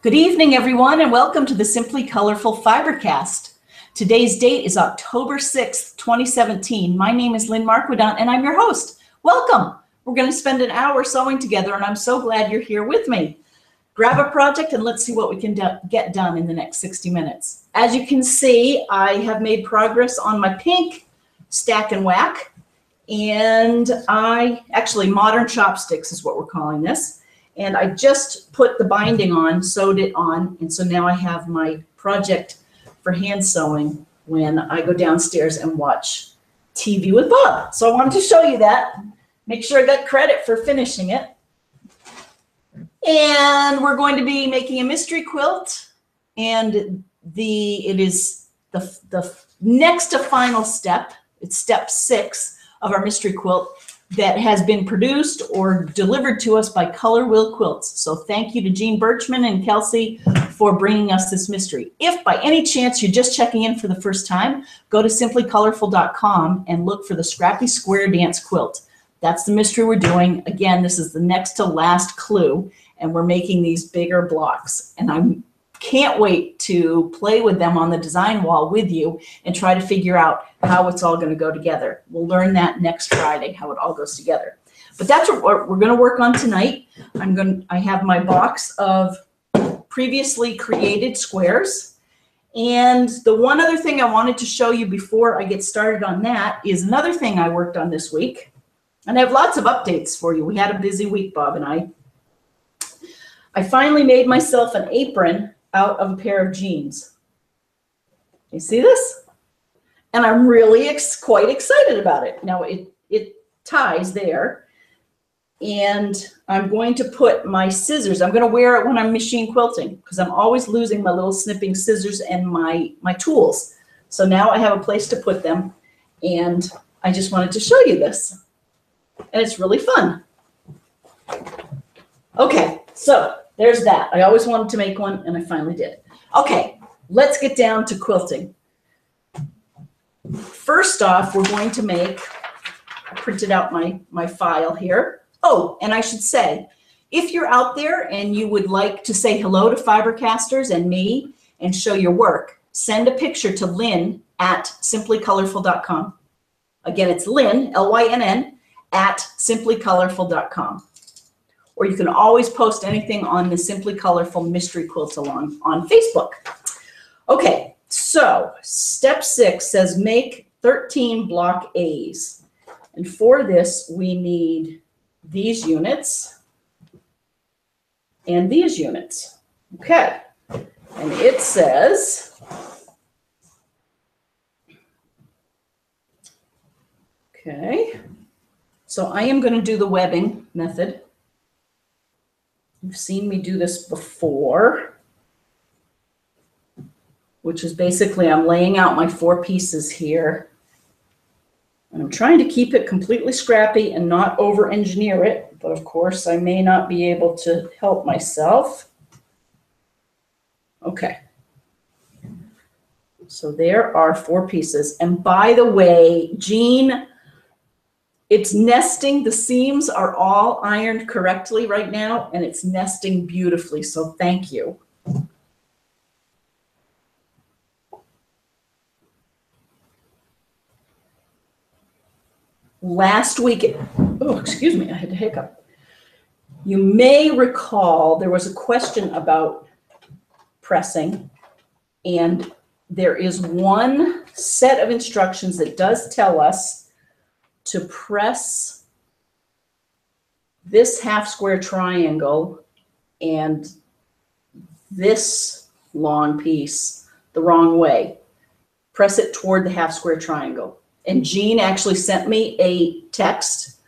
Good evening, everyone, and welcome to the Simply Colorful FiberCast. Today's date is October 6th, 2017. My name is Lynn and I'm your host. Welcome. We're going to spend an hour sewing together, and I'm so glad you're here with me. Grab a project and let's see what we can get done in the next 60 minutes. As you can see, I have made progress on my pink stack and whack, and modern chopsticks is what we're calling this. And I just put the binding on, sewed it on, and so now I have my project for hand sewing when I go downstairs and watch TV with Bob. So I wanted to show you that, make sure I got credit for finishing it. And we're going to be making a mystery quilt, and it is the next to final step. It's step 6 of our mystery quilt that has been produced or delivered to us by Color Wheel Quilts. So thank you to Jean and Kelsey for bringing us this mystery. If by any chance you're just checking in for the first time, go to simplycolorful.com and look for the Scrappy Square Dance Quilt. That's the mystery we're doing. Again, this is the next to last clue, and we're making these bigger blocks. And I can't wait to play with them on the design wall with you and try to figure out how it's all going to go together. We'll learn that next Friday, how it all goes together. But that's what we're going to work on tonight. I have my box of previously created squares. And the one other thing I wanted to show you before I get started on that is another thing I worked on this week. And I have lots of updates for you. We had a busy week, Bob and I. I finally made myself an apron out of a pair of jeans. You see this? And I'm really quite excited about it. Now it ties there, and I'm going to put my scissors. I'm going to wear it when I'm machine quilting because I'm always losing my little snipping scissors and my tools. So now I have a place to put them, and I just wanted to show you this. And it's really fun. Okay, so there's that. I always wanted to make one, and I finally did. Okay, let's get down to quilting. First off, we're going to make, I printed out my file here. Oh, and I should say, if you're out there and you would like to say hello to Fibercasters and me and show your work, send a picture to Lynn at simplycolorful.com. Again, it's Lynn, L-Y-N-N, at simplycolorful.com. Or you can always post anything on the Simply Colorful Mystery Quilt Along on Facebook. Okay, so step 6 says make 13 block A's. And for this, we need these units and these units. Okay, and it says, okay, so I am going to do the webbing method. You've seen me do this before, which is basically I'm laying out my 4 pieces here. And I'm trying to keep it completely scrappy and not over-engineer it, but of course I may not be able to help myself. Okay. So there are 4 pieces. And by the way, Jean, it's nesting. The seams are all ironed correctly right now, and it's nesting beautifully, so thank you. Last week, oh, excuse me, I had to hiccup. You may recall there was a question about pressing, and there is one set of instructions that does tell us to press this half square triangle and this long piece the wrong way. Press it toward the half square triangle. And Jean actually sent me a text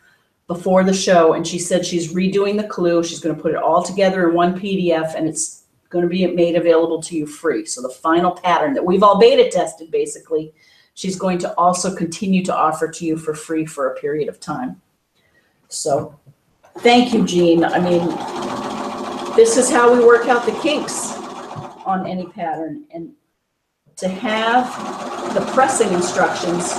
before the show, and she said she's redoing the clue. She's going to put it all together in one PDF, and it's going to be made available to you free. So the final pattern that we've all beta tested, basically, she's going to also continue to offer to you for free for a period of time. So thank you, Jean. I mean, this is how we work out the kinks on any pattern. And to have the pressing instructions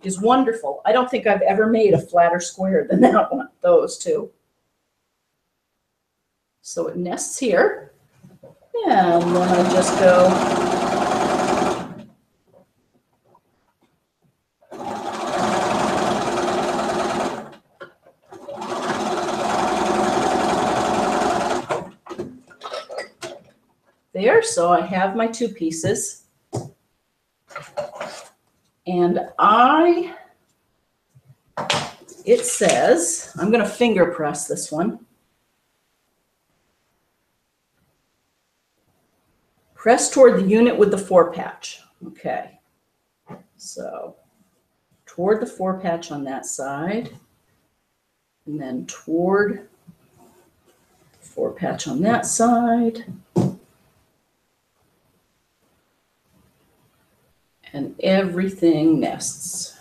is wonderful. I don't think I've ever made a flatter square than that one, those two. So it nests here. And then I just go there. So I have my 2 pieces. And it says, I'm going to finger press this one. Press toward the unit with the 4 patch. Okay. So toward the 4 patch on that side, and then toward the 4 patch on that side. And everything nests.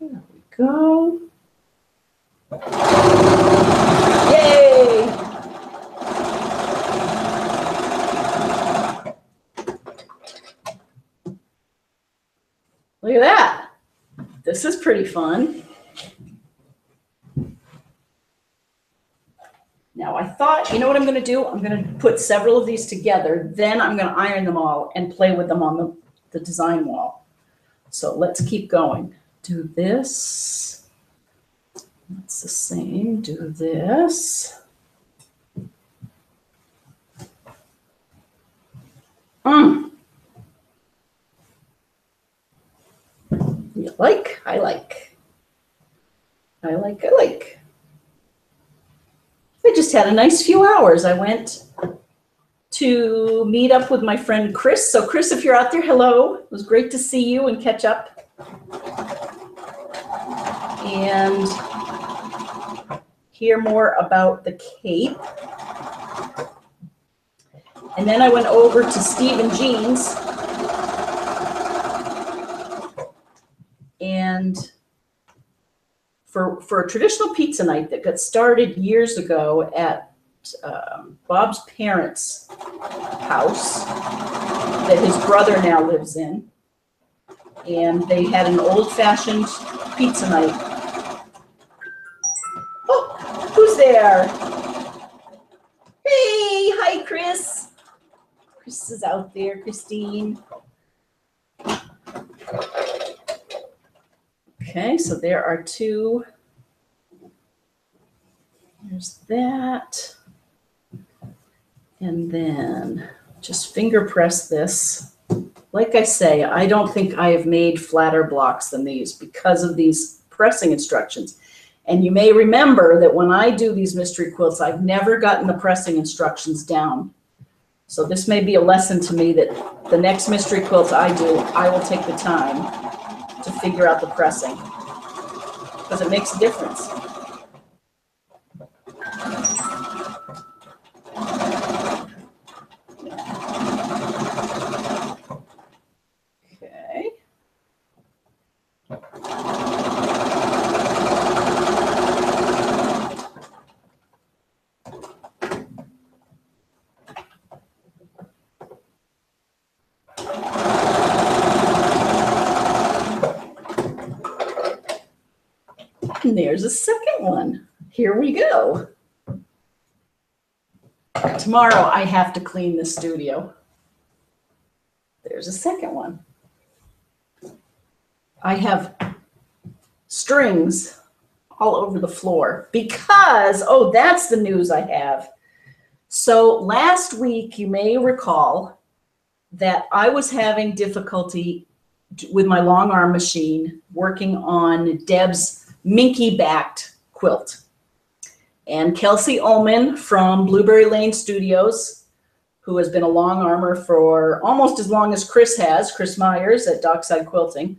There we go. Yay! Look at that. This is pretty fun. Now I thought, you know what I'm going to do? I'm going to put several of these together. Then I'm going to iron them all and play with them on the design wall. So let's keep going. Do this. That's the same. Do this. You like? I like. I like. I like. I just had a nice few hours. I went to meet up with my friend Chris. So Chris, if you're out there, hello. It was great to see you and catch up. And hear more about the cape. And then I went over to Steve and Jean's. And for a traditional pizza night that got started years ago at Bob's parents' house that his brother now lives in. And they had an old-fashioned pizza night. Oh, who's there? Hey, hi, Chris. Chris is out there, Christine. Okay, so there are 2. There's that. And then just finger press this. Like I say, I don't think I have made flatter blocks than these because of these pressing instructions. And you may remember that when I do these mystery quilts, I've never gotten the pressing instructions down. So this may be a lesson to me that the next mystery quilt I do, I will take the time to figure out the pressing because it makes a difference. Okay. And there's a second one. Here we go. Tomorrow I have to clean the studio. There's a second one. I have strings all over the floor because, oh, that's the news I have. So last week, you may recall that I was having difficulty with my long arm machine working on Deb's Minky-backed quilt. And Kelsey Ullman from Blueberry Lane Studios, who has been a long armer for almost as long as Chris has, Chris Myers at Dockside Quilting,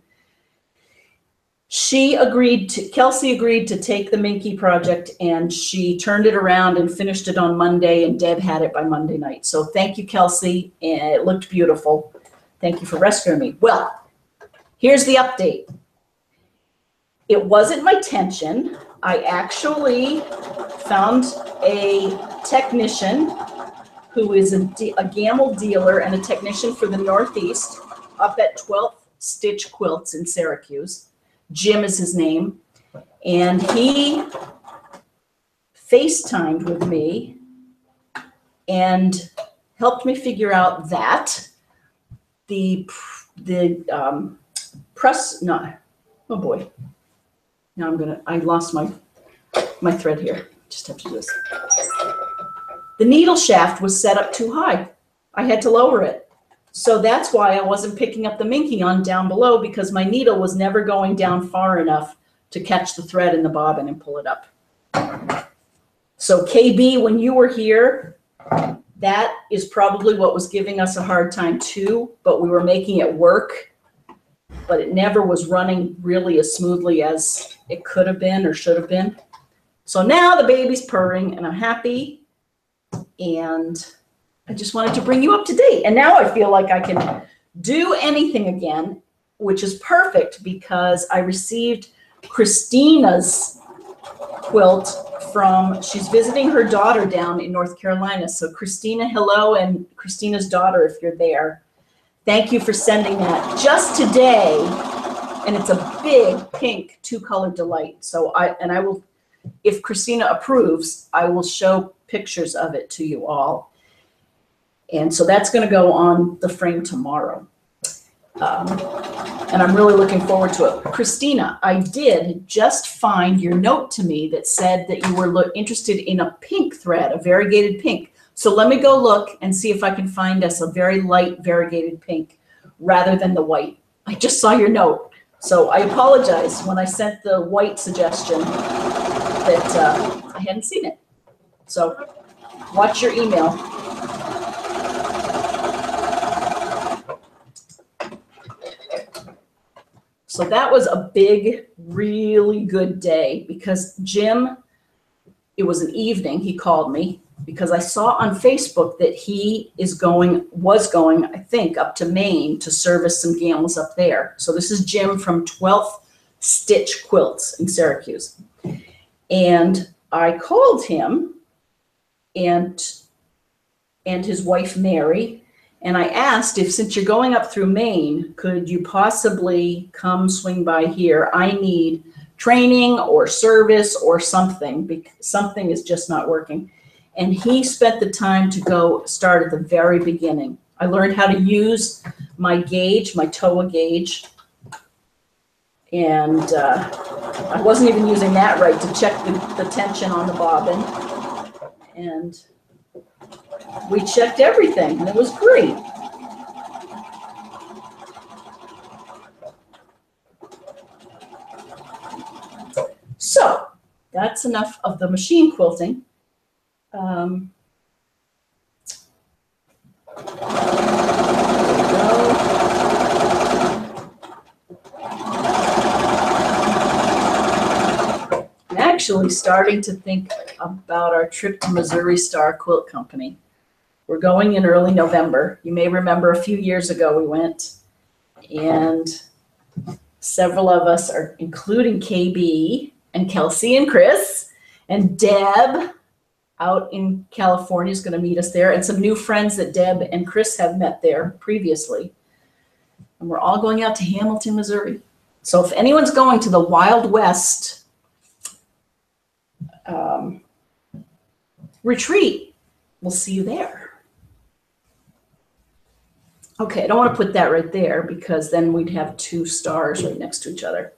Kelsey agreed to take the Minky project, and she turned it around and finished it on Monday, and Deb had it by Monday night. So thank you, Kelsey, and it looked beautiful. Thank you for rescuing me. Well, here's the update. It wasn't my intention. I actually found a technician who is a gamble dealer and a technician for the Northeast up at 12th Stitch Quilts in Syracuse. Jim is his name. And he FaceTimed with me and helped me figure out that the press, no, oh boy. Now I lost my thread here. Just have to do this. The needle shaft was set up too high. I had to lower it. So that's why I wasn't picking up the minking on down below, because my needle was never going down far enough to catch the thread in the bobbin and pull it up. So KB, when you were here, that is probably what was giving us a hard time too, but we were making it work, but it never was running really as smoothly as it could have been or should have been. So now the baby's purring and I'm happy, and I just wanted to bring you up to date. And now I feel like I can do anything again, which is perfect because I received Christina's quilt she's visiting her daughter down in North Carolina. So Christina, hello, and Christina's daughter, if you're there, thank you for sending that just today. And it's a big pink 2-color delight. So I will, if Christina approves, I will show pictures of it to you all. And so that's going to go on the frame tomorrow. And I'm really looking forward to it. Christina, I did just find your note to me that said that you were interested in a pink thread, a variegated pink. So let me go look and see if I can find us a very light variegated pink rather than the white. I just saw your note. So I apologize when I sent the white suggestion that I hadn't seen it. So watch your email. So that was a big, really good day because Jim, it was an evening, he called me because I saw on Facebook that he was going, I think, up to Maine to service some gams up there. So this is Jim from 12th Stitch Quilts in Syracuse. And I called him and his wife, Mary, and I asked if, since you're going up through Maine, could you possibly come swing by here? I need training or service or something, because something is just not working. And he spent the time to go start at the very beginning. I learned how to use my gauge, my TOA gauge. And I wasn't even using that right to check the tension on the bobbin. And we checked everything, and it was great. So that's enough of the machine quilting. I'm actually starting to think about our trip to Missouri Star Quilt Company. We're going in early November. You may remember a few years ago we went, and several of us are, including KB and Kelsey and Chris, and Deb out in California is going to meet us there, and some new friends that Deb and Chris have met there previously. And we're all going out to Hamilton, Missouri. So if anyone's going to the Wild West retreat, we'll see you there. Okay, I don't want to put that right there because then we'd have 2 stars right next to each other.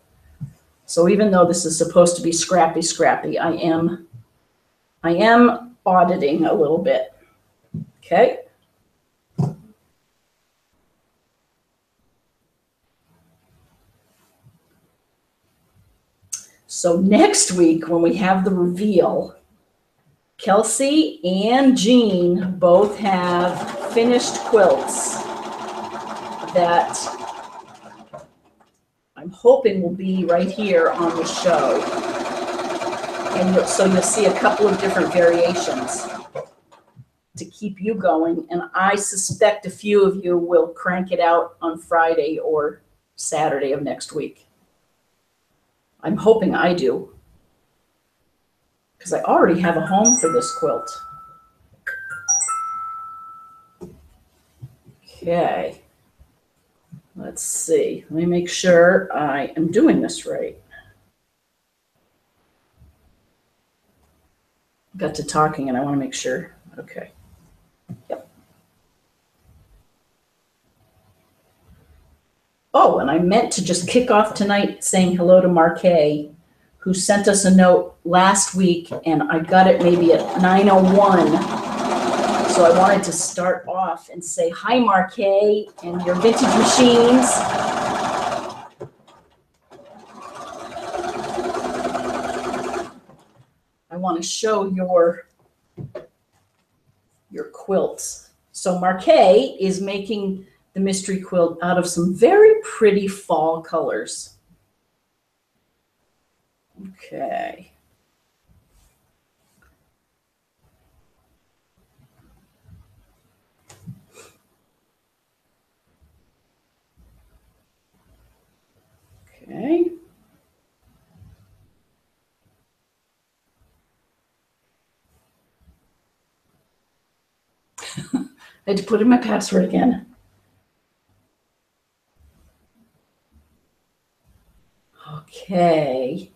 So even though this is supposed to be scrappy, I am auditing a little bit. Okay. So next week when we have the reveal, Kelsey and Jean both have finished quilts that I'm hoping will be right here on the show. And so you'll see a couple of different variations to keep you going. And I suspect a few of you will crank it out on Friday or Saturday of next week. I'm hoping I do. because I already have a home for this quilt. Okay. Let's see. Let me make sure I am doing this right. Got to talking and I want to make sure. Okay. Yep. Oh, and I meant to just kick off tonight saying hello to Marquet, who sent us a note last week, and I got it maybe at 9:01. So I wanted to start off and say, hi, Marquet, and your vintage machines. I want to show your quilts. So Marquet is making the mystery quilt out of some very pretty fall colors. Okay. Okay. I had to put in my password again. Okay.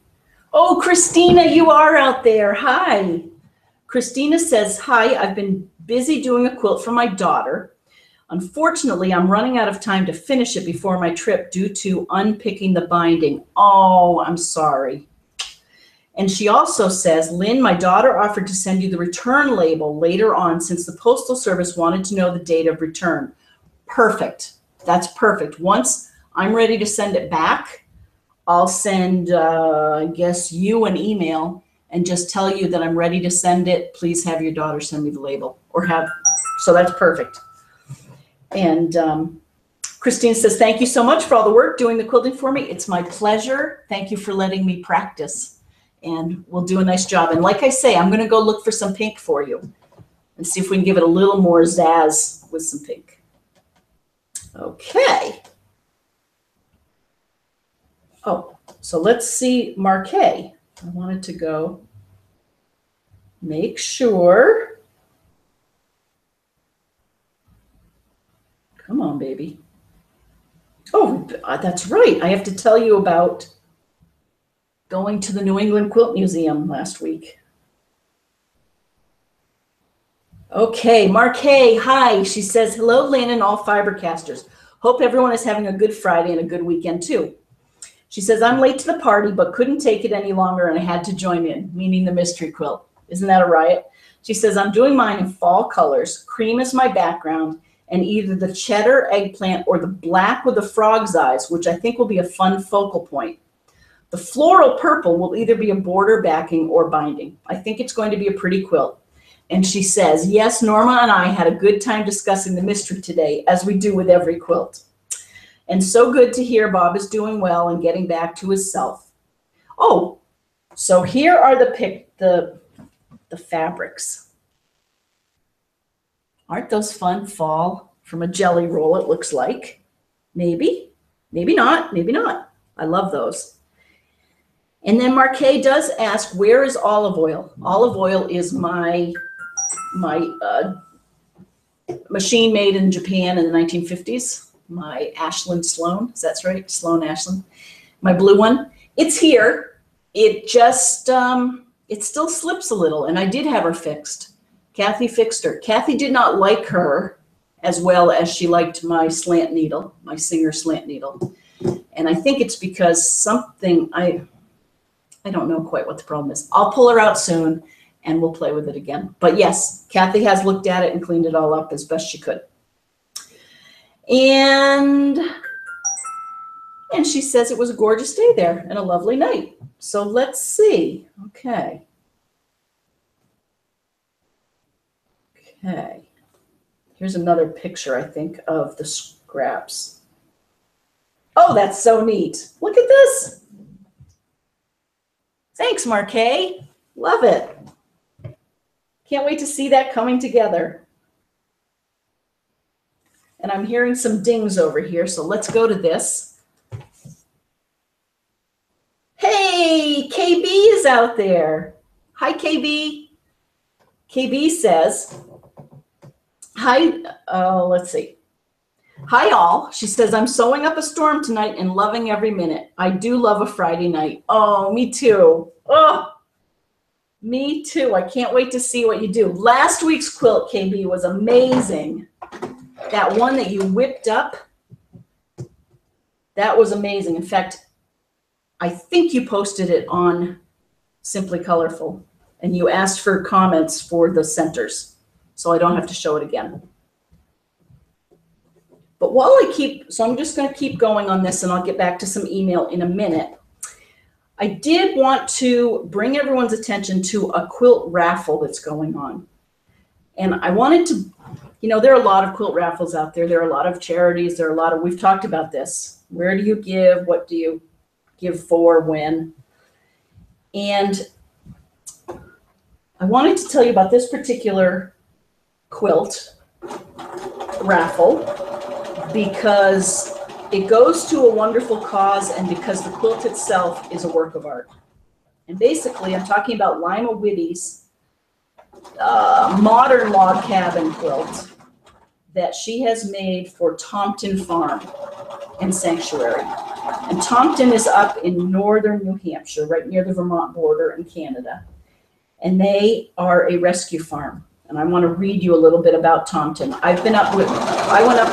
Oh, Christina, you are out there. Hi. Christina says, hi, I've been busy doing a quilt for my daughter. Unfortunately, I'm running out of time to finish it before my trip due to unpicking the binding. Oh, I'm sorry. And she also says, Lynn, my daughter offered to send you the return label later on since the Postal Service wanted to know the date of return. Perfect. That's perfect. Once I'm ready to send it back, I'll send, I guess, you an email and just tell you that I'm ready to send it. Please have your daughter send me the label or have, so that's perfect. And Christine says, thank you so much for all the work doing the quilting for me. It's my pleasure. Thank you for letting me practice. And we'll do a nice job. And like I say, I'm going to go look for some pink for you and see if we can give it a little more zazz with some pink. Okay. Oh, so let's see Marquet. I wanted to go make sure. Come on, baby. Oh, that's right. I have to tell you about going to the New England Quilt Museum last week. Okay, Marquet, hi. She says, hello, Lynn and all FiberCasters. Hope everyone is having a good Friday and a good weekend too. She says, I'm late to the party, but couldn't take it any longer and I had to join in, meaning the mystery quilt. Isn't that a riot? She says, I'm doing mine in fall colors. Cream is my background, and either the cheddar eggplant or the black with the frog's eyes, which I think will be a fun focal point. The floral purple will either be a border backing or binding. I think it's going to be a pretty quilt. And she says, yes, Norma and I had a good time discussing the mystery today, as we do with every quilt. And so good to hear Bob is doing well and getting back to his self. Oh, so here are the fabrics. Aren't those fun? Fall from a jelly roll, it looks like. Maybe, maybe not, maybe not. I love those. And then Marquet does ask, where is olive oil? Olive oil is my machine made in Japan in the 1950s. My Ashland Sloan, is that right? Sloan Ashland, my blue one. It's here. It just, it still slips a little, and I did have her fixed. Kathy fixed her. Kathy did not like her as well as she liked my slant needle, my Singer slant needle. And I think it's because something, I don't know quite what the problem is. I'll pull her out soon and we'll play with it again. But yes, Kathy has looked at it and cleaned it all up as best she could. And she says it was a gorgeous day there and a lovely night. So let's see. Okay. Okay. Here's another picture, I think, of the scraps. Oh, that's so neat. Look at this. Thanks, Marquet. Love it. Can't wait to see that coming together. And I'm hearing some dings over here, so let's go to this. Hey, KB is out there. Hi, KB. KB says, hi, let's see. Hi, all. She says, I'm sewing up a storm tonight and loving every minute. I do love a Friday night. Oh, me too. Oh, me too. I can't wait to see what you do. Last week's quilt, KB, was amazing. That one that you whipped up, that was amazing. In fact, I think you posted it on Simply Colorful, and you asked for comments for the centers, so I don't have to show it again. But while I'm just going to keep going on this, and I'll get back to some email in a minute. I did want to bring everyone's attention to a quilt raffle that's going on. And I wanted to, there are a lot of quilt raffles out there. There are a lot of charities. There are a lot of, we've talked about this. Where do you give? What do you give for? When? And I wanted to tell you about this particular quilt raffle because it goes to a wonderful cause and because the quilt itself is a work of art. And basically, I'm talking about Lima Whitty's modern log cabin quilt that she has made for Tompton Farm and Sanctuary. And Tompton is up in northern New Hampshire, right near the Vermont border in Canada. And they are a rescue farm. And I want to read you a little bit about Tompton. I went up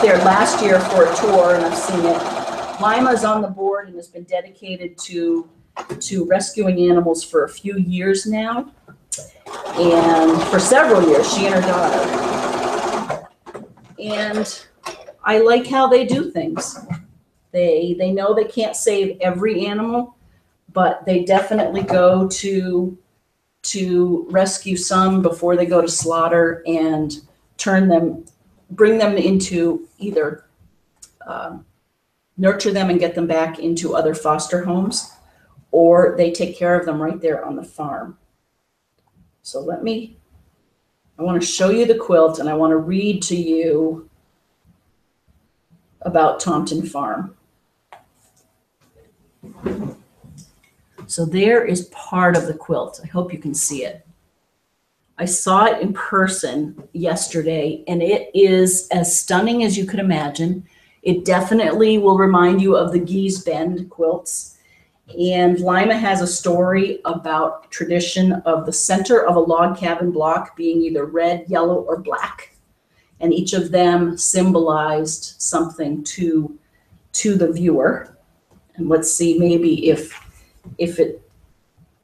there last year for a tour and I've seen it. Lima's on the board and has been dedicated to rescuing animals for a few years now. And for several years, she and her daughter. And I like how they do things. They know they can't save every animal, but they definitely go to rescue some before they go to slaughter and bring them into either nurture them and get them back into other foster homes, or they take care of them right there on the farm. So I want to show you the quilt and I want to read to you about Tompton Farm. So there is part of the quilt. I hope you can see it. I saw it in person yesterday, and it is as stunning as you could imagine. It definitely will remind you of the Gee's Bend quilts. And Lima has a story about tradition of the center of a log cabin block being either red, yellow, or black. And each of them symbolized something to the viewer. And let's see maybe if it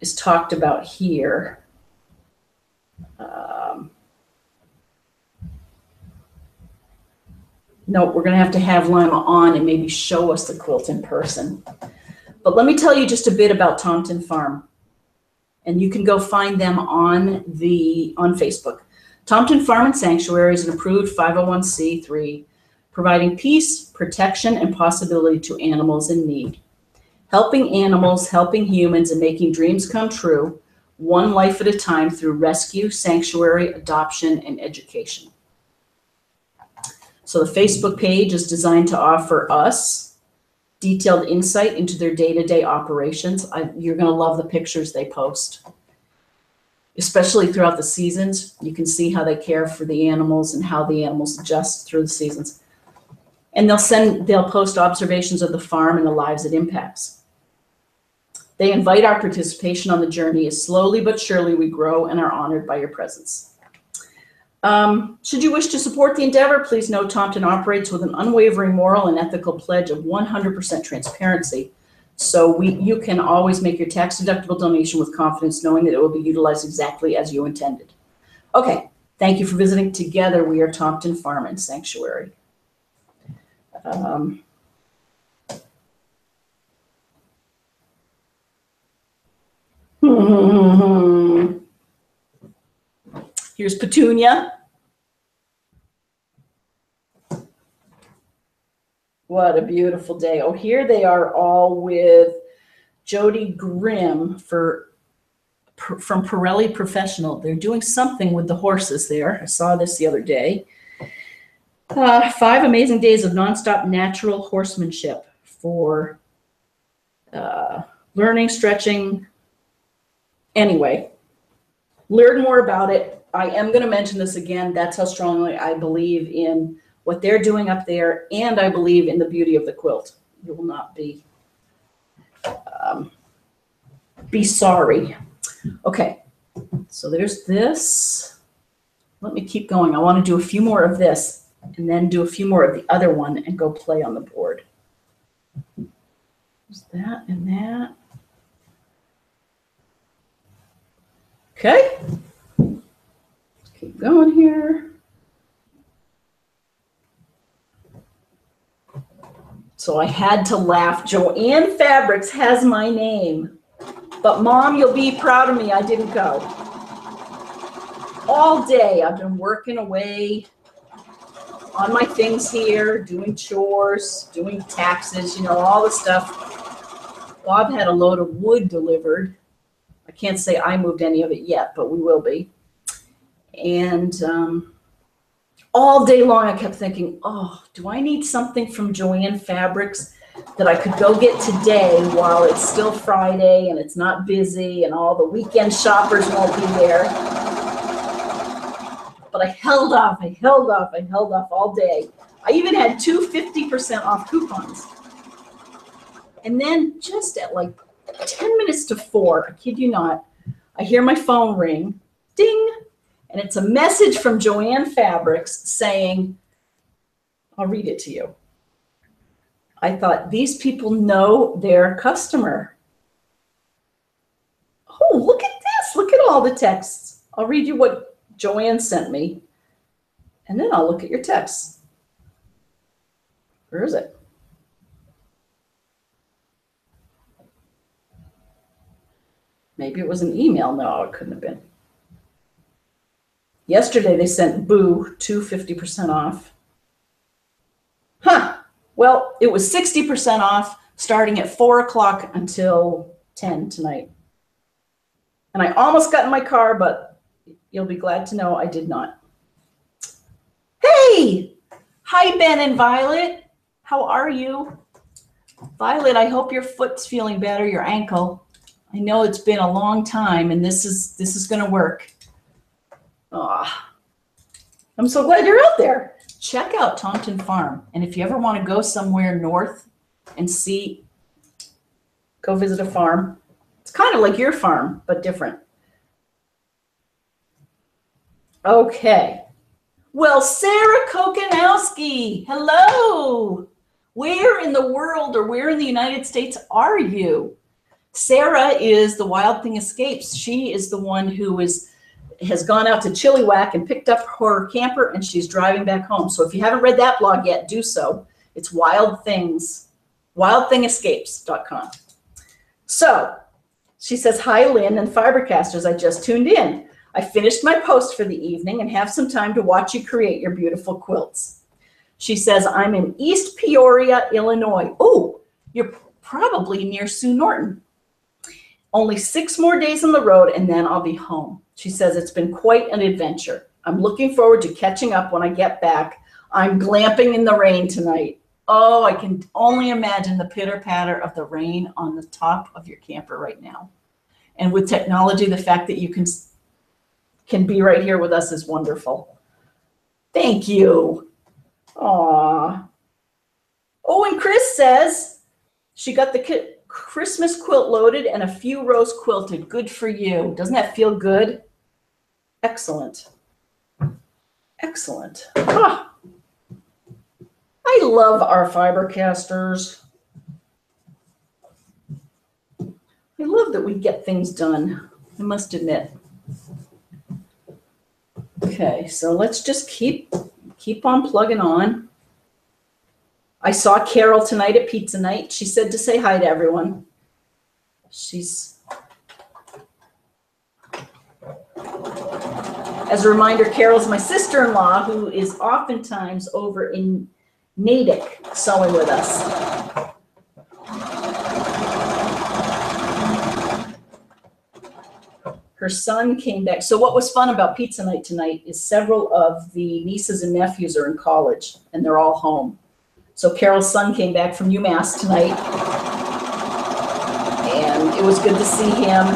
is talked about here. No, we're going to have Lima on and maybe show us the quilt in person. But let me tell you just a bit about Tompton Farm. And you can go find them on Facebook. Tompton Farm and Sanctuary is an approved 501c3, providing peace, protection, and possibility to animals in need. Helping animals, helping humans, and making dreams come true, one life at a time through rescue, sanctuary, adoption, and education. So the Facebook page is designed to offer us detailed insight into their day-to-day operations. You're going to love the pictures they post, especially throughout the seasons. You can see how they care for the animals and how the animals adjust through the seasons. And they'll post observations of the farm and the lives it impacts. They invite our participation on the journey as slowly but surely we grow and are honored by your presence. Should you wish to support the endeavor, please know Tompton operates with an unwavering moral and ethical pledge of 100% transparency. So you can always make your tax-deductible donation with confidence, knowing that it will be utilized exactly as you intended. Okay, thank you for visiting. Together, we are Tompton Farm and Sanctuary. Here's Petunia. What a beautiful day. Oh, here they are all with Jody Grimm from Pirelli Professional. They're doing something with the horses there. I saw this the other day. 5 amazing days of nonstop natural horsemanship for learning, stretching. Anyway, learn more about it. I am going to mention this again. That's how strongly I believe in what they're doing up there, and I believe in the beauty of the quilt. You will not be sorry. Okay, so there's this. Let me keep going. I want to do a few more of this and then do a few more of the other one and go play on the board. There's that and that. Okay, let's keep going here. So I had to laugh. Joanne Fabrics has my name. But Mom, you'll be proud of me. I didn't go. All day I've been working away on my things here, doing chores, doing taxes, you know, all the stuff. Bob had a load of wood delivered. I can't say I moved any of it yet, but we will be. And all day long I kept thinking, oh, do I need something from Joanne Fabrics that I could go get today while it's still Friday and it's not busy and all the weekend shoppers won't be there? But I held off all day. I even had 2 50% off coupons. And then just at like 10 minutes to 4, I kid you not, I hear my phone ring, ding, and it's a message from Joanne Fabrics saying, I'll read it to you. I thought, these people know their customer. Oh, look at this. Look at all the texts. I'll read you what Joanne sent me, and then I'll look at your texts. Where is it? Maybe it was an email. No, it couldn't have been. Yesterday they sent Boo 2 50% off. Huh. Well, it was 60% off starting at 4 o'clock until 10 tonight. And I almost got in my car, but you'll be glad to know I did not. Hey! Hi, Ben and Violet. How are you? Violet, I hope your foot's feeling better, your ankle. I know it's been a long time, and this is going to work. Oh, I'm so glad you're out there. Check out Taunton Farm. And if you ever want to go somewhere north and go visit a farm, it's kind of like your farm, but different. Okay. Well, Sarah Kokanowski, hello. Where in the world or where in the United States are you? Sarah is the Wild Thing Escapes. She is the one who has gone out to Chilliwack and picked up her camper, and she's driving back home. So if you haven't read that blog yet, do so. It's wildthingescapes.com. So she says, hi, Lynn and FiberCasters. I just tuned in. I finished my post for the evening and have some time to watch you create your beautiful quilts. She says, I'm in East Peoria, Illinois. Oh, you're probably near Sue Norton. Only 6 more days on the road and then I'll be home. She says, it's been quite an adventure. I'm looking forward to catching up when I get back. I'm glamping in the rain tonight. Oh, I can only imagine the pitter-patter of the rain on the top of your camper right now. And with technology, the fact that you can be right here with us is wonderful. Thank you. Aw. Oh, and Chris says she got the Christmas quilt loaded and a few rows quilted. Good for you. Doesn't that feel good? Excellent. Excellent. Ah. I love our FiberCasters. I love that we get things done, I must admit. Okay, so let's just keep on plugging on. I saw Carol tonight at pizza night. She said to say hi to everyone. As a reminder, Carol's my sister-in-law who is oftentimes over in Natick sewing with us. Her son came back. So what was fun about pizza night tonight is several of the nieces and nephews are in college and they're all home. So Carol's son came back from UMass tonight, and it was good to see him.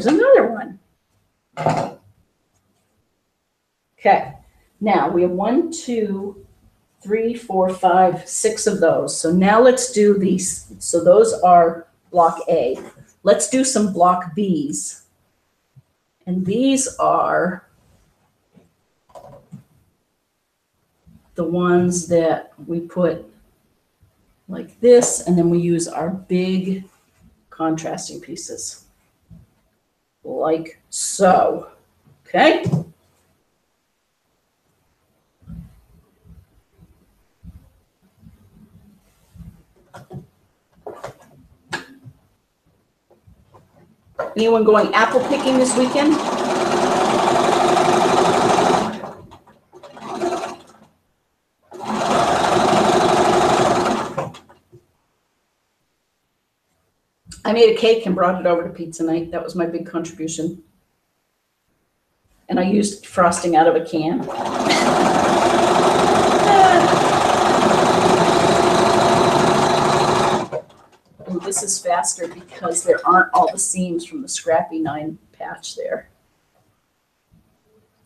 there's another one. Okay, now we have 1, 2, 3, 4, 5, 6 of those. So now let's do these. So those are block A. Let's do some block Bs. And these are the ones that we put like this, and then we use our big contrasting pieces, like so. Okay? Anyone going apple picking this weekend? I made a cake and brought it over to pizza night. That was my big contribution. And I used frosting out of a can. And this is faster because there aren't all the seams from the Scrappy 9 patch there.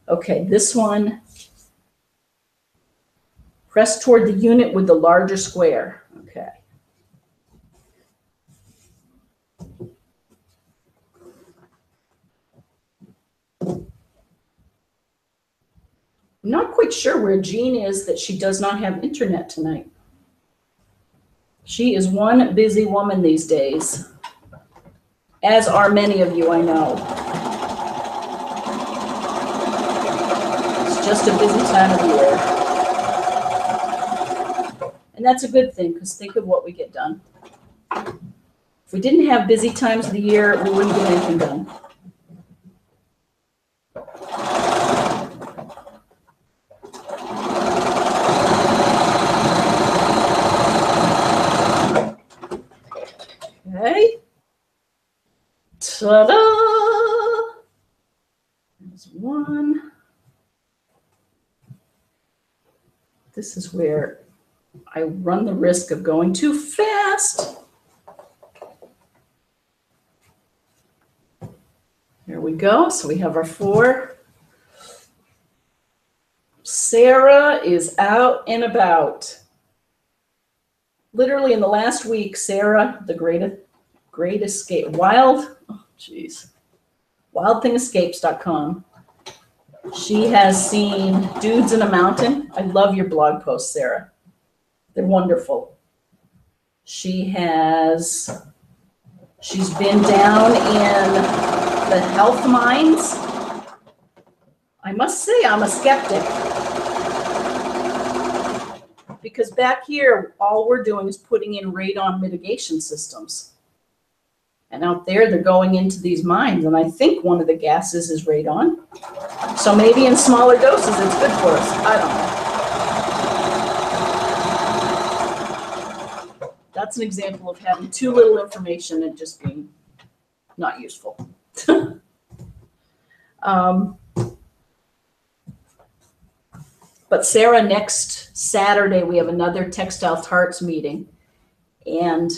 Okay, this one, press toward the unit with the larger square. Okay. I'm not quite sure where Jean is that she does not have internet tonight. She is one busy woman these days, as are many of you, I know. It's just a busy time of year. And that's a good thing, because think of what we get done. If we didn't have busy times of the year, we wouldn't get anything done. Okay. Ta-da! There's one. This is where I run the risk of going too fast. There we go. So we have our 4. Sarah is out and about. Literally in the last week, Sarah, the great escape, wildthingescapes.com. She has seen Dudes in a Mountain. I love your blog posts, Sarah. They're wonderful. She's been down in the health mines. I must say I'm a skeptic. Because back here, all we're doing is putting in radon mitigation systems. And out there, they're going into these mines. And I think one of the gases is radon. So maybe in smaller doses, it's good for us. I don't know. That's an example of having too little information and just being not useful. But Sarah, next Saturday, we have another Textile Tarts meeting. And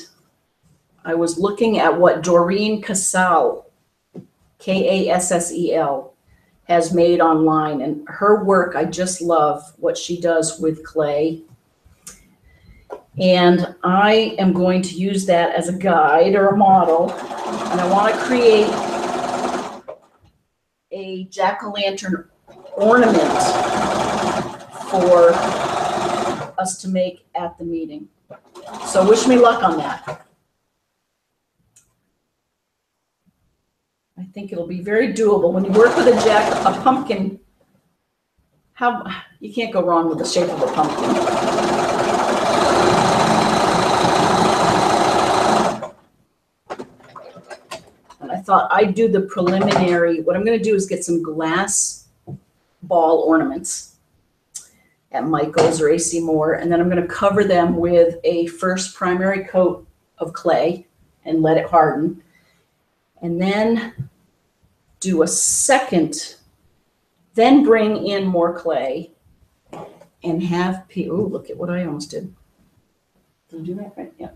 I was looking at what Doreen Cassell, Kassel, has made online. And her work, I just love what she does with clay. And I am going to use that as a guide or a model. And I want to create a jack-o'-lantern ornament for us to make at the meeting. So wish me luck on that. I think it'll be very doable. When you work with a pumpkin, you can't go wrong with the shape of a pumpkin. And I thought I'd do the preliminary. What I'm going to do is get some glass ball ornaments at Michael's or AC Moore, and then I'm going to cover them with a first primary coat of clay and let it harden, and then do a second, then bring in more clay and have oh, look at what I almost did. Did I do that right? Yeah.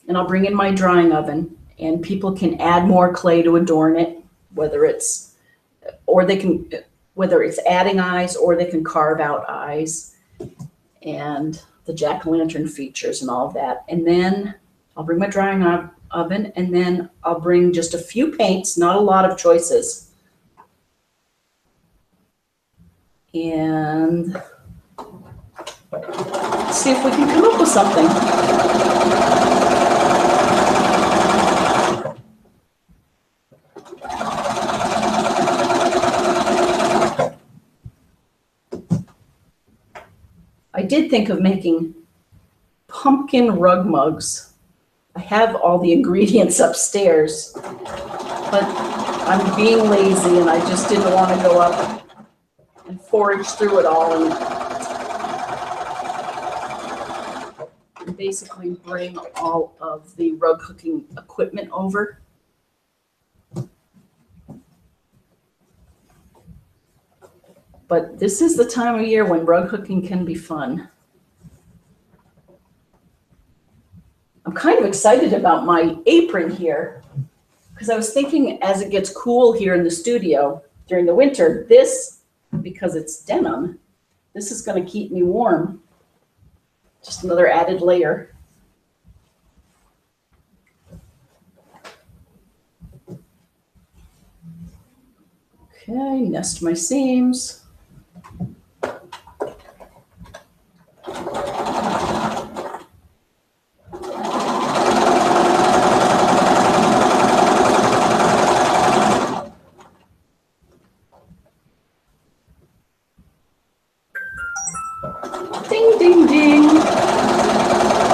And I'll bring in my drying oven and people can add more clay to adorn it, whether it's adding eyes, or they can carve out eyes and the jack-o'-lantern features and all of that. And then I'll bring my drying oven, and then I'll bring just a few paints, not a lot of choices. And let's see if we can come up with something. I did think of making pumpkin rug mugs. I have all the ingredients upstairs, but I'm being lazy and I just didn't want to go up and forage through it all and basically bring all of the rug hooking equipment over. But this is the time of year when rug hooking can be fun. I'm kind of excited about my apron here because I was thinking as it gets cool here in the studio during the winter, this, because it's denim, this is going to keep me warm. Just another added layer. Okay, nest my seams. Ding, ding, ding.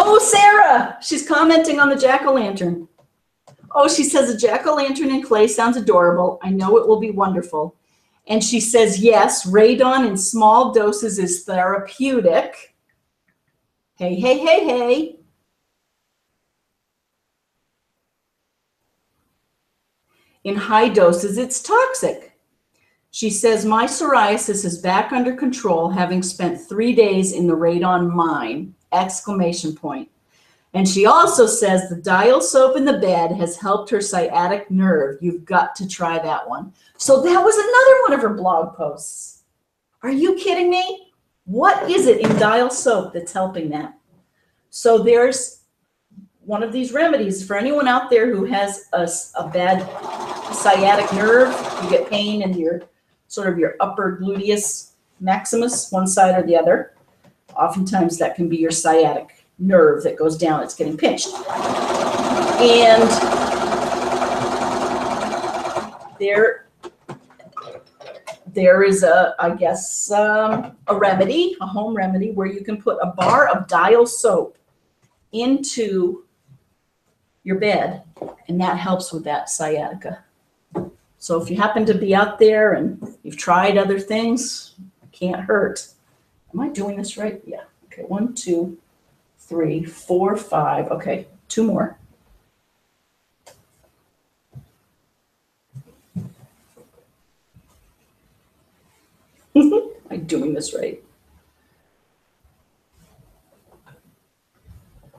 Oh, Sarah, she's commenting on the jack-o'-lantern. Oh, she says a jack-o'-lantern in clay sounds adorable. I know it will be wonderful. And she says, yes, radon in small doses is therapeutic. Hey, hey, hey, hey. In high doses, it's toxic. She says, my psoriasis is back under control, having spent 3 days in the radon mine, ! And she also says the dial soap in the bed has helped her sciatic nerve. You've got to try that one. So that was another one of her blog posts. Are you kidding me? What is it in dial soap that's helping that? So there's one of these remedies for anyone out there who has a bad sciatic nerve. You get pain in your sort of your upper gluteus maximus, one side or the other. Oftentimes that can be your sciatic nerve that goes down. It's getting pinched. And there is I guess, a remedy, a home remedy, where you can put a bar of dial soap into your bed, and that helps with that sciatica. So if you happen to be out there and you've tried other things, it can't hurt. Am I doing this right? Yeah. Okay. 1, 2, 3, 4, 5. Okay. 2 more. Am I doing this right?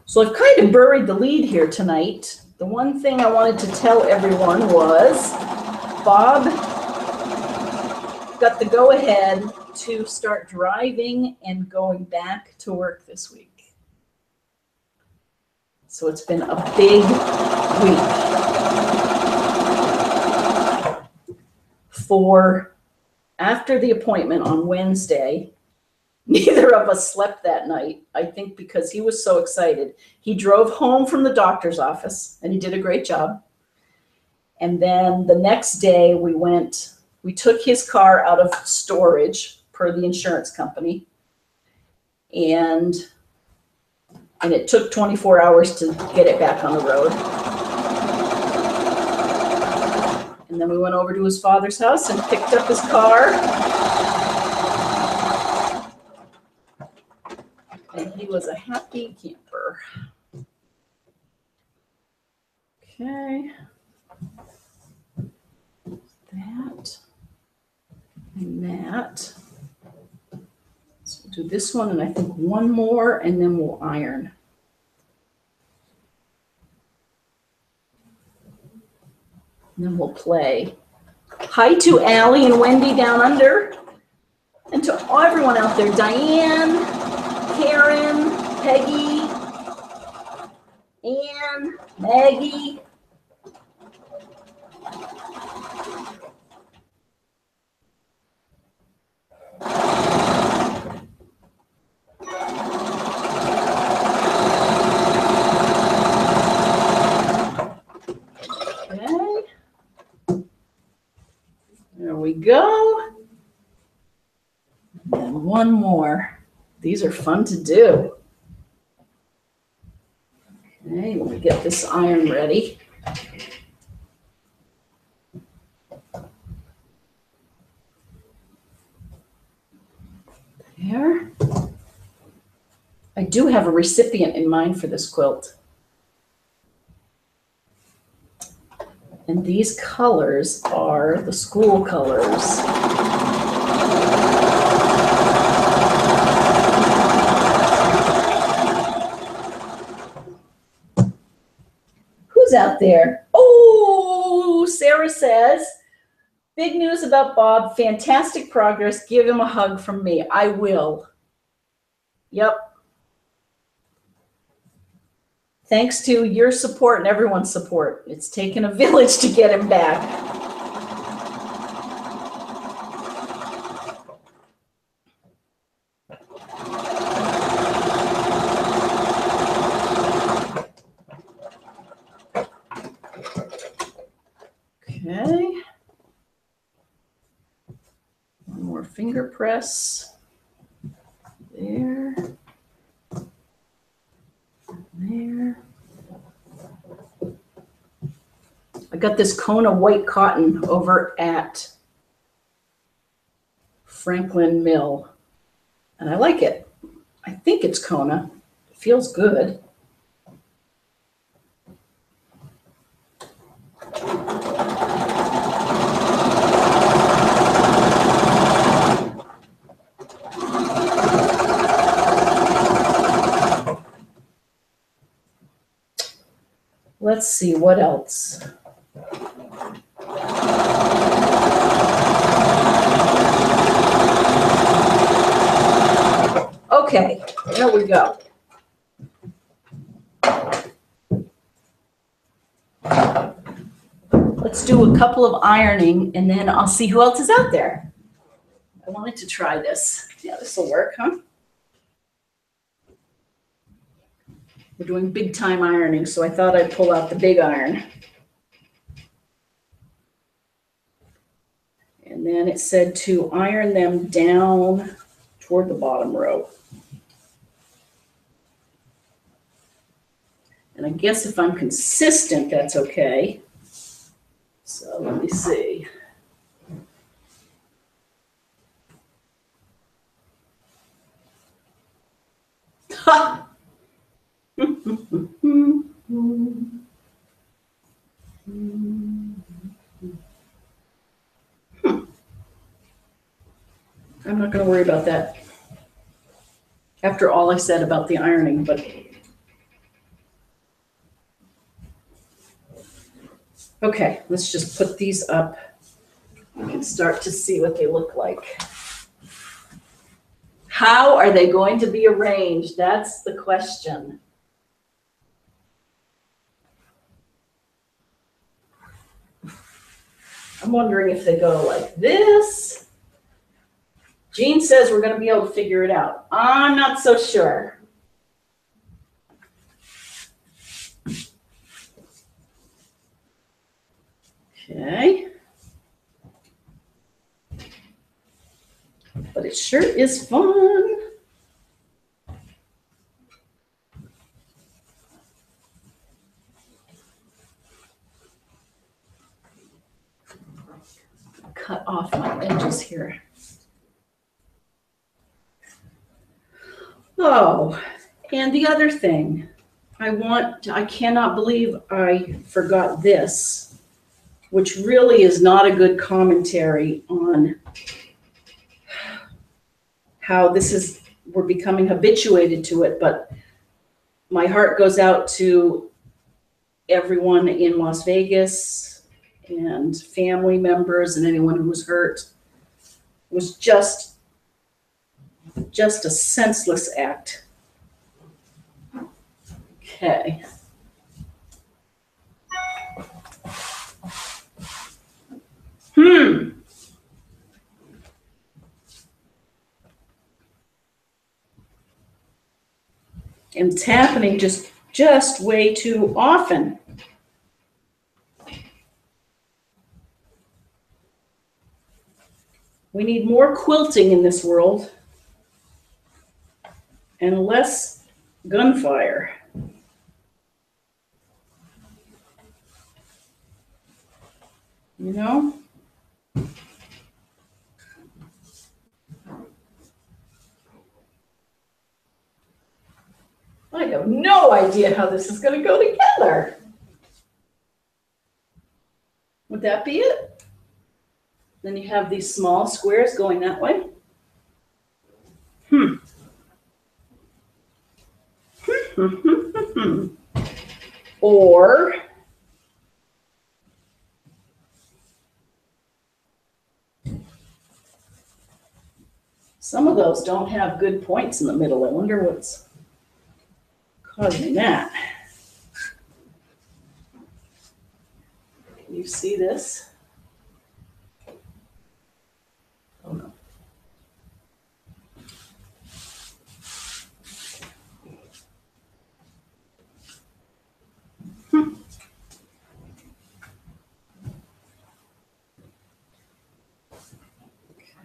So I've kind of buried the lead here tonight. The one thing I wanted to tell everyone was Bob got the go-ahead to start driving and going back to work this week. So it's been a big week. For after the appointment on Wednesday, neither of us slept that night, I think because he was so excited. He drove home from the doctor's office, and he did a great job. And then the next day we took his car out of storage per the insurance company. And it took 24 hours to get it back on the road. And then we went over to his father's house and picked up his car. And he was a happy camper. Okay. That and that. So we'll do this one and I think one more, and then we'll iron. And then we'll play. Hi to Allie and Wendy down under. And to everyone out there, Diane, Karen, Peggy, Ann, Maggie. Okay. There we go. And one more. These are fun to do. Okay, let me get this iron ready. There. I do have a recipient in mind for this quilt. And these colors are the school colors. Who's out there? Oh, Sarah says, big news about Bob. Fantastic progress. Give him a hug from me. I will. Yep. Thanks to your support and everyone's support. It's taken a village to get him back. Okay. One more finger press. There. There. I got this Kona white cotton over at Franklin Mill, and I like it. I think it's Kona. It feels good. Let's see, what else? Okay, there we go. Let's do a couple of ironing and then I'll see who else is out there. I wanted to try this. Yeah, this will work, huh? We're doing big time ironing, so I thought I'd pull out the big iron. And then it said to iron them down toward the bottom row. And I guess if I'm consistent, that's okay. So let me see. Ha! I'm not going to worry about that after all I said about the ironing, but okay, let's just put these up. You can start to see what they look like. How are they going to be arranged? That's the question. I'm wondering if they go like this. Jean says we're going to be able to figure it out. I'm not so sure. Okay. But it sure is fun. Cut off my edges here. Oh, and the other thing, I cannot believe I forgot this, which really is not a good commentary on how this is, we're becoming habituated to it, but my heart goes out to everyone in Las Vegas and family members and anyone who was hurt. It was just a senseless act. Okay. And it's happening just way too often. We need more quilting in this world and less gunfire. You know? I have no idea how this is going to go together. Would that be it? Then you have these small squares going that way. Or some of those don't have good points in the middle. I wonder what's causing that. Can you see this? Oh no.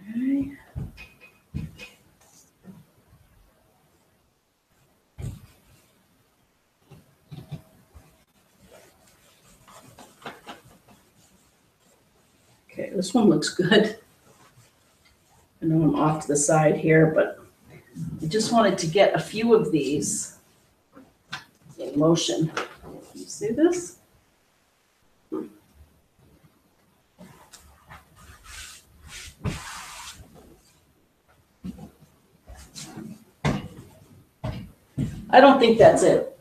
Okay. Okay, this one looks good. I know I'm off to the side here, but I just wanted to get a few of these in motion. Can you see this? I don't think that's it,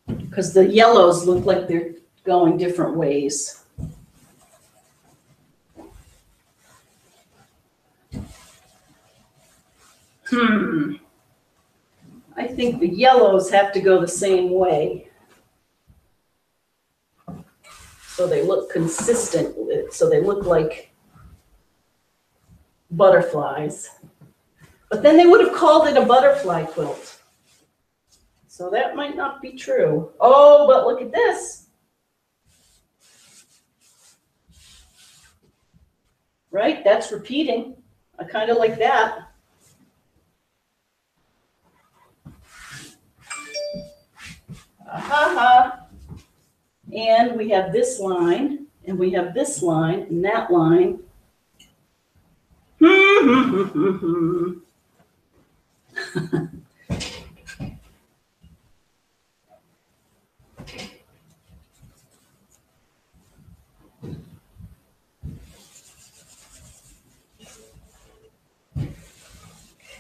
because the yellows look like they're going different ways. I think the yellows have to go the same way, so they look consistent with it, so they look like butterflies. But then they would have called it a butterfly quilt. So that might not be true. Oh, but look at this. Right? That's repeating. I kind of like that. And we have this line, and we have this line, and that line.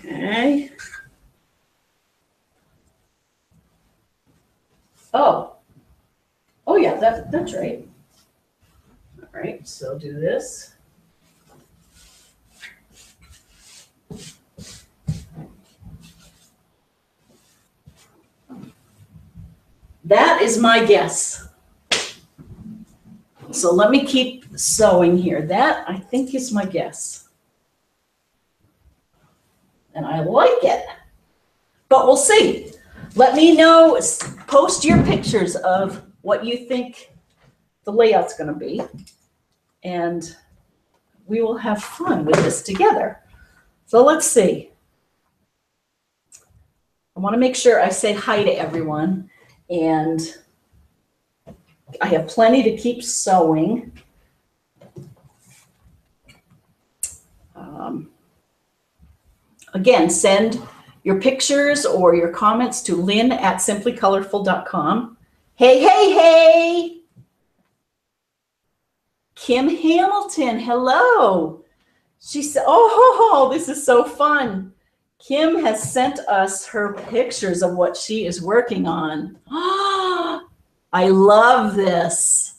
Okay. Oh yeah, that's right. All right, so do this. That is my guess. So let me keep sewing here. That, I think, is my guess. And I like it. But we'll see. Let me know, post your pictures of what you think the layout's going to be. And we will have fun with this together. So let's see. I want to make sure I say hi to everyone. And I have plenty to keep sewing. Again, send your pictures or your comments to Lynn at simplycolorful.com. Hey, hey, hey! Kim Hamilton, hello. She said, oh, this is so fun. Kim has sent us her pictures of what she is working on. I love this.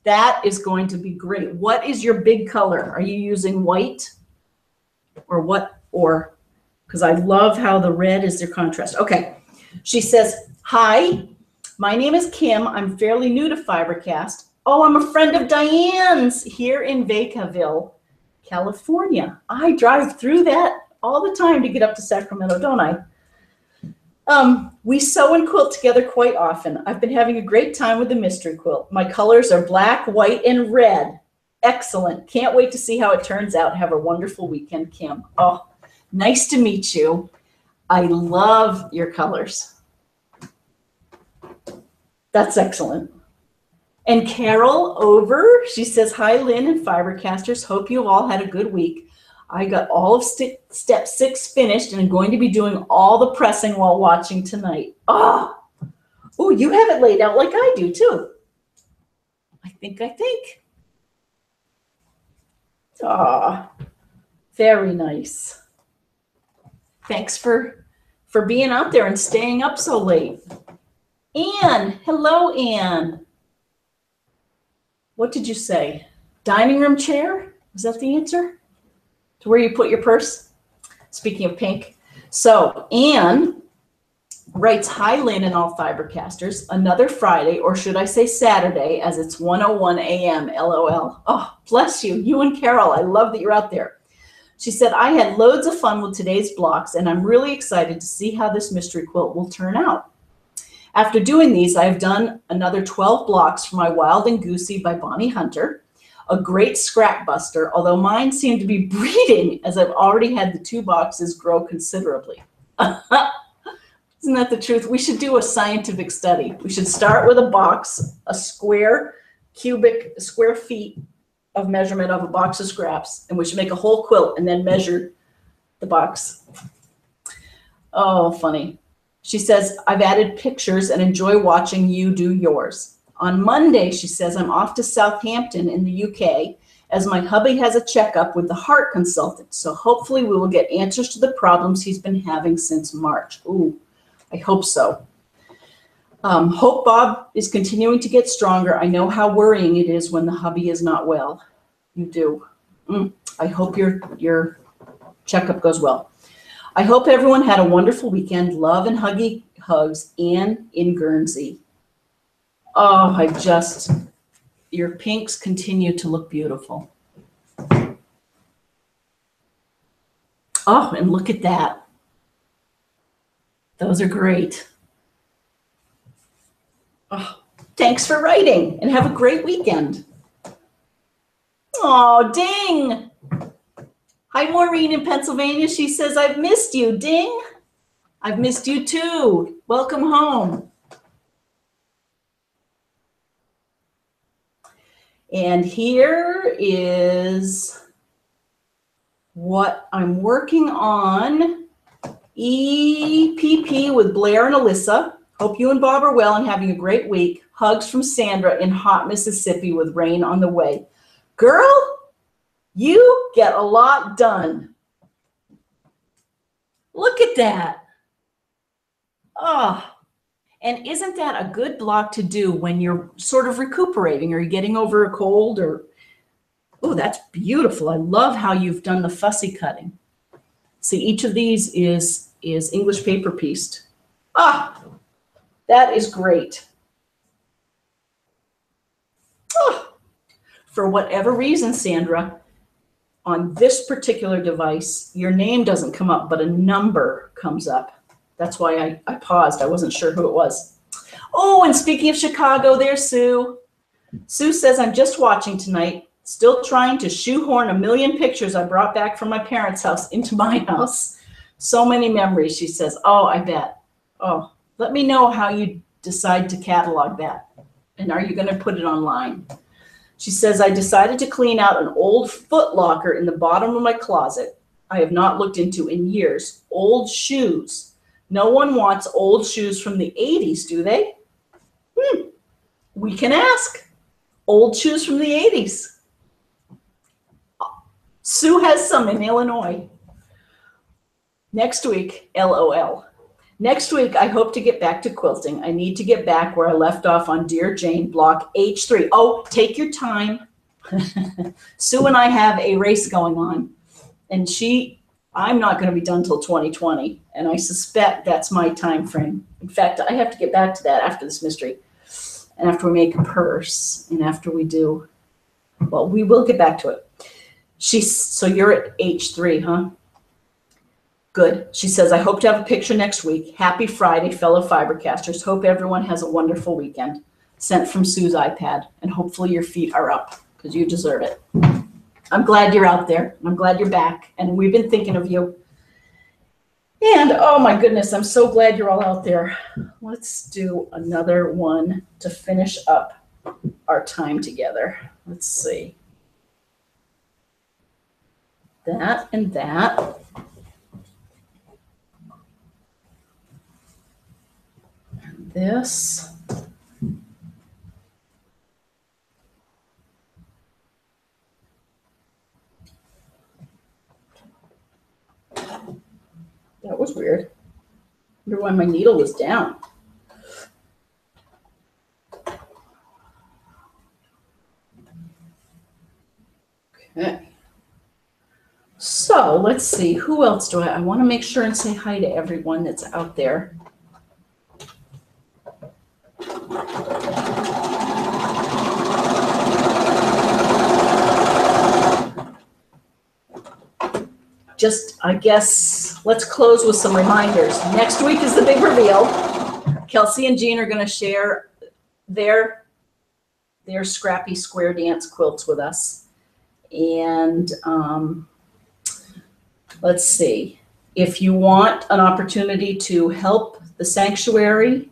That is going to be great. What is your big color? Are you using white or what? Or because I love how the red is their contrast. Okay. She says, hi, my name is Kim. I'm fairly new to FiberCast. Oh, I'm a friend of Diane's here in Vacaville, California. I drive through that all the time to get up to Sacramento, don't I? We sew and quilt together quite often. I've been having a great time with the mystery quilt. My colors are black, white, and red. Excellent. Can't wait to see how it turns out. Have a wonderful weekend, Kim. Oh, nice to meet you. I love your colors. That's excellent. And Carol over, she says, hi, Lynn and FiberCasters. Hope you all had a good week. I got all of step 6 finished and I'm going to be doing all the pressing while watching tonight. Oh, you have it laid out like I do too. I think. Ah, very nice. Thanks for being out there and staying up so late. Anne, hello, Anne. What did you say? Dining room chair? Was that the answer? To where you put your purse? Speaking of pink. So Anne writes, hi, Lynn and all FiberCasters. Another Friday, or should I say Saturday, as it's 1:01 a.m. LOL. Oh, bless you. You and Carol. I love that you're out there. She said, I had loads of fun with today's blocks, and I'm really excited to see how this mystery quilt will turn out. After doing these, I've done another 12 blocks for my Wild and Goosey by Bonnie Hunter, a great scrap buster, although mine seem to be breeding as I've already had the 2 boxes grow considerably. Isn't that the truth? We should do a scientific study. We should start with a box, a square feet of measurement of a box of scraps, and we should make a whole quilt and then measure the box. Oh, funny. She says, I've added pictures and enjoy watching you do yours. On Monday, she says, I'm off to Southampton in the UK as my hubby has a checkup with the heart consultant. So hopefully we will get answers to the problems he's been having since March. Ooh, I hope so. Hope Bob is continuing to get stronger. I know how worrying it is when the hubby is not well. You do. I hope your checkup goes well. I hope everyone had a wonderful weekend. Love and huggy hugs, Anne in Guernsey. Oh, your pinks continue to look beautiful. Oh, and look at that. Those are great. Oh, thanks for writing and have a great weekend. Oh, ding. Hi, Maureen in Pennsylvania. She says, I've missed you. Ding. I've missed you too. Welcome home. And here is what I'm working on. EPP with Blair and Alyssa. Hope you and Bob are well and having a great week. Hugs from Sandra in hot Mississippi with rain on the way. Girl, you get a lot done. Look at that. Oh, and isn't that a good block to do when you're sort of recuperating or you're getting over a cold or, oh, that's beautiful. I love how you've done the fussy cutting. See, each of these is English paper pieced. Ah, that is great. Oh, for whatever reason, Sandra, on this particular device, your name doesn't come up, but a number comes up. That's why I paused. I wasn't sure who it was. Oh, and speaking of Chicago, there's Sue. Sue says, I'm just watching tonight, still trying to shoehorn a million pictures I brought back from my parents' house into my house. So many memories, she says. Oh, I bet. Oh, let me know how you decide to catalog that. And are you going to put it online? She says, I decided to clean out an old Foot Locker in the bottom of my closet. I have not looked into in years. Old shoes. No one wants old shoes from the 80s, do they? We can ask. Old shoes from the 80s. Sue has some in Illinois. Next week, LOL. Next week, I hope to get back to quilting. I need to get back where I left off on Dear Jane, block H3. Oh, take your time. Sue and I have a race going on, and I'm not going to be done till 2020, and I suspect that's my time frame. In fact, I have to get back to that after this mystery, and after we make a purse, and after we do, well, we will get back to it. So you're at H3, huh? Good. She says, I hope to have a picture next week. Happy Friday, fellow Fibercasters. Hope everyone has a wonderful weekend. Sent from Sue's iPad. And hopefully your feet are up because you deserve it. I'm glad you're out there. I'm glad you're back. And we've been thinking of you. And oh my goodness, I'm so glad you're all out there. Let's do another one to finish up our time together. Let's see. That and that. This. That was weird. I wonder why my needle was down. Okay. So let's see. Who else do I want to make sure and say hi to everyone that's out there. Just, I guess, let's close with some reminders. Next week is the big reveal. Kelsey and Jean are going to share their Scrappy Square Dance quilts with us. And let's see. If you want an opportunity to help the sanctuary,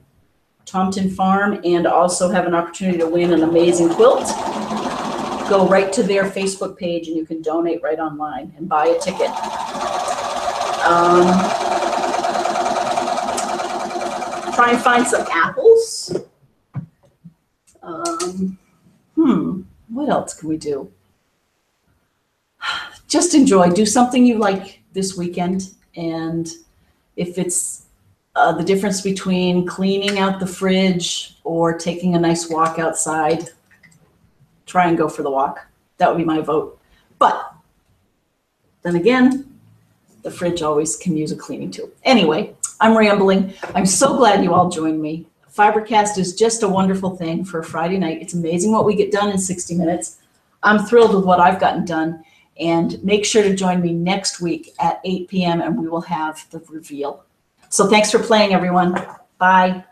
Tompton Farm, and also have an opportunity to win an amazing quilt, go right to their Facebook page and you can donate right online and buy a ticket. Try and find some apples. What else can we do? Just enjoy. Do something you like this weekend. And if it's the difference between cleaning out the fridge or taking a nice walk outside, try and go for the walk. That would be my vote. But then again, the fridge always can use a cleaning too. Anyway, I'm rambling. I'm so glad you all joined me. FiberCast is just a wonderful thing for a Friday night. It's amazing what we get done in 60 minutes. I'm thrilled with what I've gotten done. And make sure to join me next week at 8 p.m. and we will have the reveal. So thanks for playing, everyone. Bye.